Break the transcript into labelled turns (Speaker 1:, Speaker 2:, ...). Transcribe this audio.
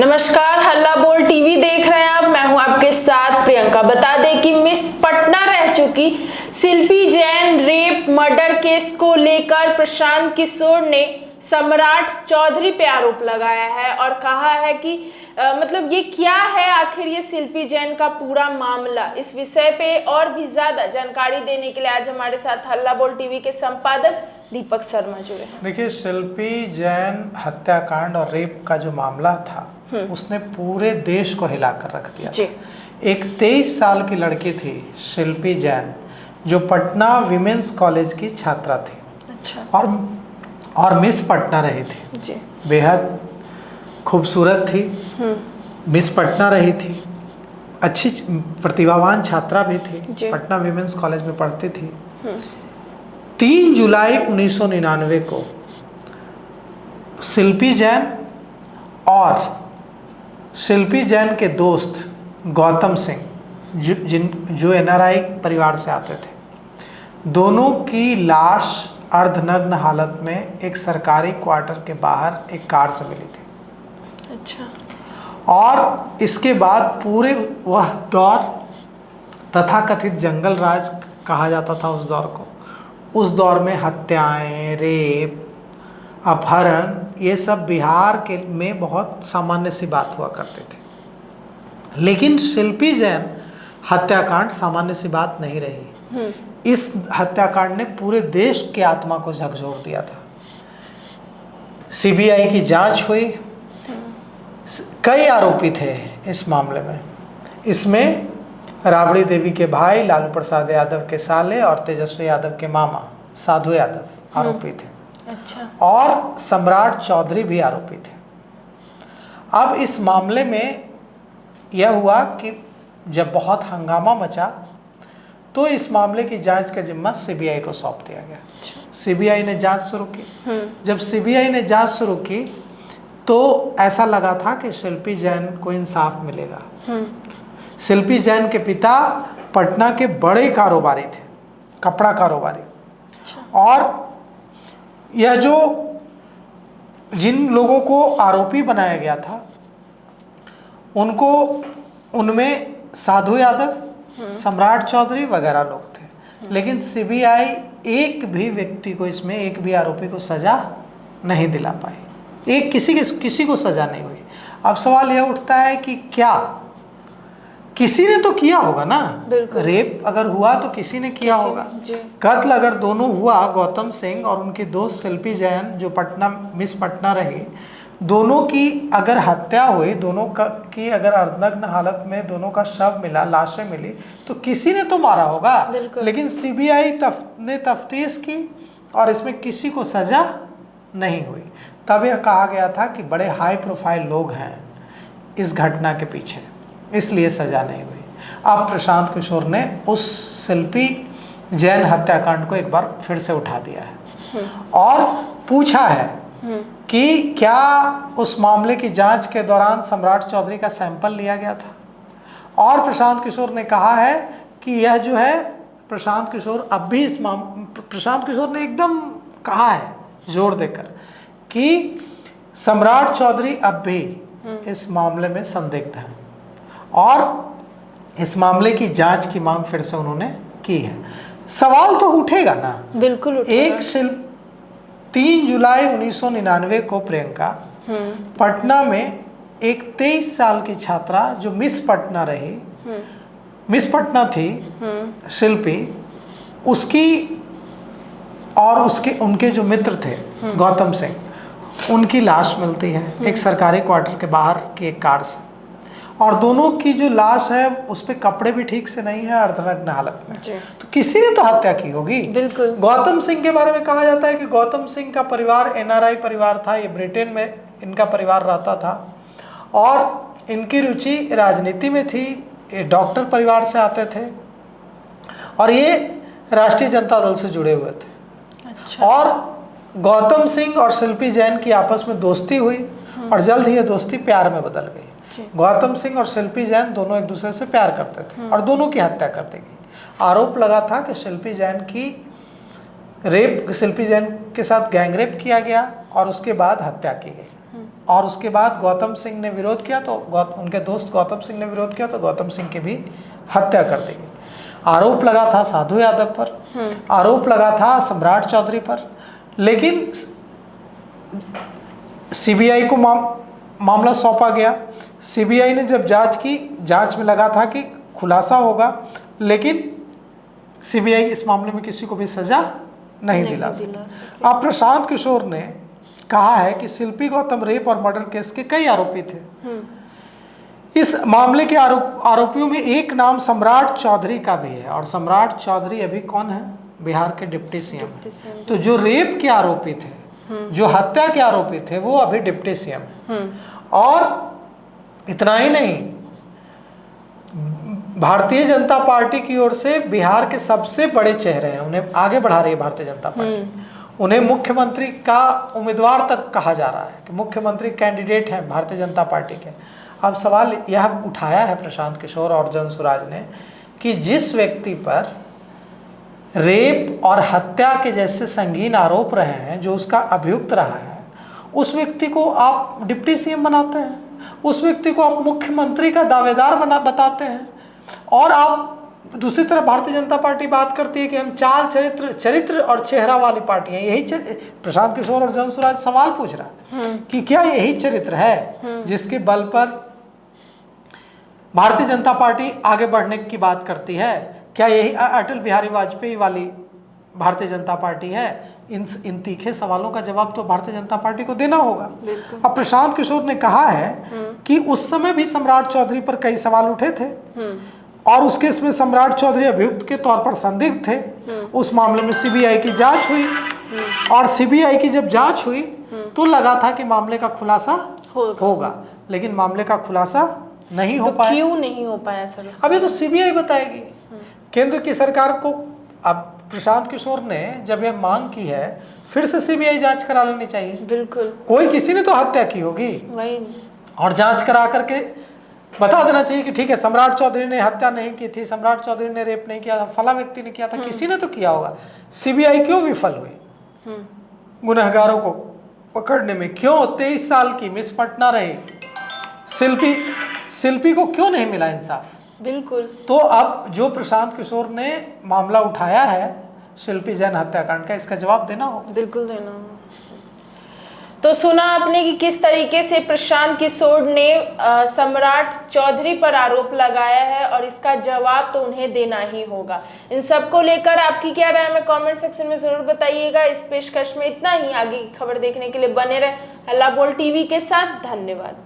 Speaker 1: नमस्कार, हल्ला बोल टीवी देख रहे हैं आप। मैं हूं आपके साथ प्रियंका। बता दें कि मिस पटना रह चुकी शिल्पी जैन रेप मर्डर केस को लेकर प्रशांत किशोर ने सम्राट चौधरी पे आरोप लगाया है और कहा है कि मतलब ये क्या है आखिर ये शिल्पी जैन का पूरा मामला। इस विषय पे और भी ज्यादा जानकारी देने के लिए आज हमारे साथ हल्ला बोल टीवी के संपादक दीपक शर्मा जुड़े हैं।
Speaker 2: देखिए, शिल्पी जैन हत्याकांड और रेप का जो मामला था उसने पूरे देश को हिलाकर रख दिया
Speaker 1: जी।
Speaker 2: एक 23 साल की लड़की थी शिल्पी जैन, जो पटना विमेंस कॉलेज की छात्रा थी।
Speaker 1: अच्छा।
Speaker 2: और मिस पटना रही थी
Speaker 1: जी।
Speaker 2: बेहद खूबसूरत थी, मिस पटना रही थी, अच्छी प्रतिभावान छात्रा भी थी, पटना विमेंस कॉलेज में पढ़ती थी। 3 जुलाई 1999 को शिल्पी जैन और शिल्पी जैन के दोस्त गौतम सिंह, जो NRI परिवार से आते थे, दोनों की लाश अर्धनग्न हालत में एक सरकारी क्वार्टर के बाहर एक कार से मिली थी।
Speaker 1: अच्छा।
Speaker 2: और इसके बाद पूरे वह दौर तथाकथित जंगल राज कहा जाता था उस दौर को। उस दौर में हत्याएं, रेप, अपहरण, ये सब बिहार के में बहुत सामान्य सी बात हुआ करते थे। लेकिन शिल्पी जैन हत्याकांड सामान्य सी बात नहीं रही। इस हत्याकांड ने पूरे देश की आत्मा को झकझोर दिया था। CBI की जांच हुई, कई आरोपी थे इस मामले में। इसमें राबड़ी देवी के भाई, लालू प्रसाद यादव के साले और तेजस्वी यादव के मामा साधु यादव आरोपी थे।
Speaker 1: अच्छा।
Speaker 2: और सम्राट चौधरी भी आरोपी थे। अब इस मामले में यह हुआ कि जब बहुत हंगामा मचा तो इस मामले की जांच का जिम्मा CBI को सौंप दिया गया। CBI ने जांच शुरू की। जब CBI ने जांच शुरू की तो ऐसा लगा था कि शिल्पी जैन को इंसाफ मिलेगा। शिल्पी जैन के पिता पटना के बड़े कारोबारी थे, कपड़ा कारोबारी। और यह जो जिन लोगों को आरोपी बनाया गया था उनमें साधु यादव, सम्राट चौधरी वगैरह लोग थे। लेकिन CBI एक भी व्यक्ति को, इसमें एक भी आरोपी को सजा नहीं दिला पाई। किसी को सजा नहीं हुई। अब सवाल यह उठता है कि क्या किसी ने तो किया होगा ना। रेप अगर हुआ तो किसी ने किया होगा। कत्ल अगर दोनों हुआ, गौतम सिंह और उनके दोस्त शिल्पी जैन जो मिस पटना रही, दोनों की अगर हत्या हुई, दोनों की अगर अर्धनग्न हालत में दोनों का शव मिला, लाशें मिली, तो किसी ने तो मारा होगा। लेकिन CBI ने तफ्तीश की और इसमें किसी को सजा नहीं हुई। तब यह कहा गया था कि बड़े हाई प्रोफाइल लोग हैं इस घटना के पीछे, इसलिए सजा नहीं हुई। अब प्रशांत किशोर ने उस शिल्पी जैन हत्याकांड को एक बार फिर से उठा दिया है और पूछा है कि क्या उस मामले की जांच के दौरान सम्राट चौधरी का सैंपल लिया गया था। और प्रशांत किशोर ने कहा है कि यह जो है प्रशांत किशोर ने एकदम कहा है जोर देकर कि सम्राट चौधरी अब भी इस मामले में संदिग्ध हैं और इस मामले की जांच की मांग फिर से उन्होंने की है। सवाल तो उठेगा ना।
Speaker 1: बिल्कुल उठेगा।
Speaker 2: 3 जुलाई 1999 को प्रियंका पटना में एक 23 साल की छात्रा जो मिस पटना रही, मिस पटना थी शिल्पी, उसकी और उनके जो मित्र थे गौतम सिंह, उनकी लाश मिलती है एक सरकारी क्वार्टर के बाहर की एक कार से। और दोनों की जो लाश है उस पे कपड़े भी ठीक से नहीं है, अर्धनग्न हालत में। तो किसी ने तो हत्या की होगी।
Speaker 1: बिल्कुल।
Speaker 2: गौतम सिंह के बारे में कहा जाता है कि गौतम सिंह का परिवार NRI परिवार था। ये ब्रिटेन में इनका परिवार रहता था और इनकी रुचि राजनीति में थी। ये डॉक्टर परिवार से आते थे और ये राष्ट्रीय जनता दल से जुड़े हुए थे।
Speaker 1: अच्छा। और
Speaker 2: गौतम सिंह और शिल्पी जैन की आपस में दोस्ती हुई और जल्द ही ये दोस्ती प्यार में बदल गई। गौतम सिंह और शिल्पी जैन दोनों एक दूसरे से प्यार करते थे और दोनों की हत्या कर दी गई। आरोप लगा था कि शिल्पी जैन के साथ गैंग रेप किया गया और उसके बाद हत्या की गई। और उसके बाद गौतम सिंह ने विरोध किया तो उनके दोस्त गौतम सिंह ने विरोध किया तो गौतम सिंह की भी हत्या कर दी गई। आरोप लगा था साधु यादव पर, आरोप लगा था सम्राट चौधरी पर, लेकिन सीबीआई को मामला सौंपा गया। सीबीआई ने जब जांच की, जांच में लगा था कि खुलासा होगा, लेकिन सीबीआई इस मामले में किसी को भी सजा नहीं दिला सकी। अब प्रशांत किशोर ने कहा है कि शिल्पी गौतम रेप और मर्डर केस के कई आरोपी थे। इस मामले के आरोपियों में एक नाम सम्राट चौधरी का भी है, और सम्राट चौधरी अभी कौन है? बिहार के डिप्टी सीएम है। तो जो रेप के आरोपी थे, जो हत्या के आरोपी थे, वो अभी डिप्टी सीएम है। और इतना ही नहीं, भारतीय जनता पार्टी की ओर से बिहार के सबसे बड़े चेहरे हैं, उन्हें आगे बढ़ा रही है भारतीय जनता पार्टी। उन्हें मुख्यमंत्री का उम्मीदवार तक कहा जा रहा है कि मुख्यमंत्री कैंडिडेट हैं भारतीय जनता पार्टी के। अब सवाल यह उठाया है प्रशांत किशोर और जनसुराज ने कि जिस व्यक्ति पर रेप और हत्या के जैसे संगीन आरोप रहे हैं, जो उसका अभियुक्त रहा है, उस व्यक्ति को आप डिप्टी सीएम बनाते हैं, उस व्यक्ति को आप मुख्यमंत्री का दावेदार बताते हैं, और आप दूसरी तरफ भारतीय जनता पार्टी बात करती है कि हम चाल चरित्र और चेहरा वाली पार्टी है। यही प्रशांत किशोर और जनसुराज सवाल पूछ रहा है कि क्या यही चरित्र है जिसके बल पर भारतीय जनता पार्टी आगे बढ़ने की बात करती है? क्या यही अटल बिहारी वाजपेयी वाली भारतीय जनता पार्टी है? इन तीखे सवालों का जवाब तो भारतीय जनता पार्टी को देना होगा। अब प्रशांत किशोर ने कहा है कि उस समय भी सम्राट चौधरी पर कई सवाल उठे थे, और उस केस में सम्राट चौधरी अभियुक्त के तौर पर संदिग्ध थे। उस मामले में सीबीआई की जांच हुई, और सीबीआई की जब जांच हुई तो लगा था कि मामले का खुलासा होगा, लेकिन मामले का खुलासा नहीं हो पाया।
Speaker 1: क्यों नहीं हो पाया सर?
Speaker 2: अभी तो सीबीआई बताएगी, केंद्र की सरकार को। अब प्रशांत किशोर ने जब यह मांग की है, फिर से सीबीआई जांच करा लेनी चाहिए।
Speaker 1: बिल्कुल,
Speaker 2: कोई किसी ने तो हत्या की होगी,
Speaker 1: वही,
Speaker 2: और जांच करा करके बता देना चाहिए कि ठीक है, सम्राट चौधरी ने हत्या नहीं की थी, सम्राट चौधरी ने रेप नहीं किया था, फला व्यक्ति ने किया था, किसी ने तो किया होगा। सीबीआई क्यों विफल हुई गुनहगारों को पकड़ने में? क्यों 23 साल की मिस पटना रही शिल्पी को क्यों नहीं मिला इंसाफ?
Speaker 1: बिल्कुल।
Speaker 2: तो अब जो प्रशांत किशोर ने मामला उठाया है शिल्पी जैन हत्याकांड का, इसका जवाब देना होगा।
Speaker 1: बिल्कुल देना होगा। तो सुना आपने कि किस तरीके से प्रशांत किशोर ने सम्राट चौधरी पर आरोप लगाया है, और इसका जवाब तो उन्हें देना ही होगा। इन सबको लेकर आपकी क्या राय है, कमेंट सेक्शन में जरूर बताइएगा। इस पेशकश में इतना ही। आगे की खबर देखने के लिए बने रहे हल्ला बोल टीवी के साथ। धन्यवाद।